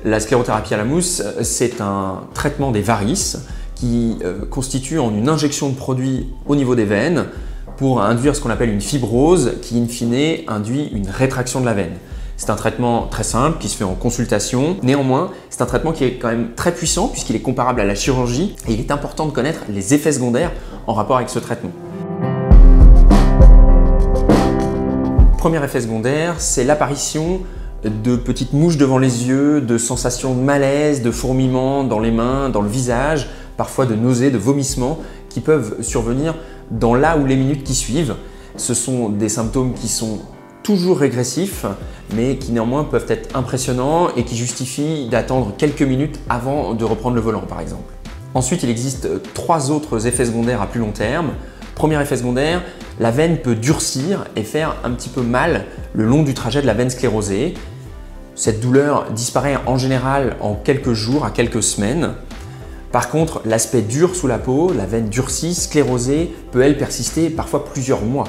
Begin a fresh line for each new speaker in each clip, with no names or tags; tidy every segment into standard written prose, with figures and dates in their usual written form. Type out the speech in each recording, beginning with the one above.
La sclérothérapie à la mousse, c'est un traitement des varices qui constitue en une injection de produit au niveau des veines pour induire ce qu'on appelle une fibrose qui, in fine, induit une rétraction de la veine. C'est un traitement très simple qui se fait en consultation. Néanmoins, c'est un traitement qui est quand même très puissant puisqu'il est comparable à la chirurgie et il est important de connaître les effets secondaires en rapport avec ce traitement. Premier effet secondaire, c'est l'apparition de petites mouches devant les yeux, de sensations de malaise, de fourmillement dans les mains, dans le visage, parfois de nausées, de vomissements qui peuvent survenir dans la ou les minutes qui suivent. Ce sont des symptômes qui sont toujours régressifs, mais qui néanmoins peuvent être impressionnants et qui justifient d'attendre quelques minutes avant de reprendre le volant par exemple. Ensuite, il existe 3 autres effets secondaires à plus long terme. Premier effet secondaire, la veine peut durcir et faire un petit peu mal le long du trajet de la veine sclérosée. Cette douleur disparaît en général en quelques jours à quelques semaines. Par contre, l'aspect dur sous la peau, la veine durcie, sclérosée, peut elle persister parfois plusieurs mois.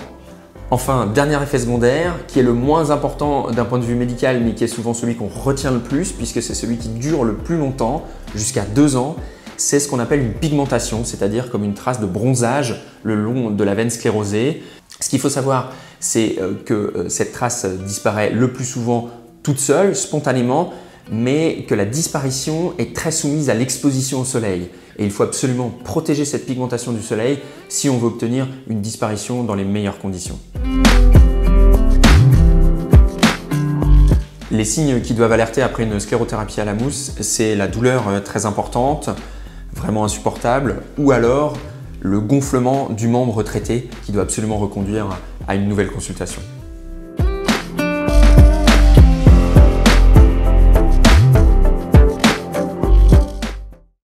Enfin, dernier effet secondaire, qui est le moins important d'un point de vue médical, mais qui est souvent celui qu'on retient le plus, puisque c'est celui qui dure le plus longtemps, jusqu'à 2 ans, c'est ce qu'on appelle une pigmentation, c'est-à-dire comme une trace de bronzage le long de la veine sclérosée. Ce qu'il faut savoir, c'est que cette trace disparaît le plus souvent toute seule, spontanément, mais que la disparition est très soumise à l'exposition au soleil. Et il faut absolument protéger cette pigmentation du soleil si on veut obtenir une disparition dans les meilleures conditions. Les signes qui doivent alerter après une sclérothérapie à la mousse, c'est la douleur très importante, vraiment insupportable, ou alors le gonflement du membre traité qui doit absolument reconduire à une nouvelle consultation.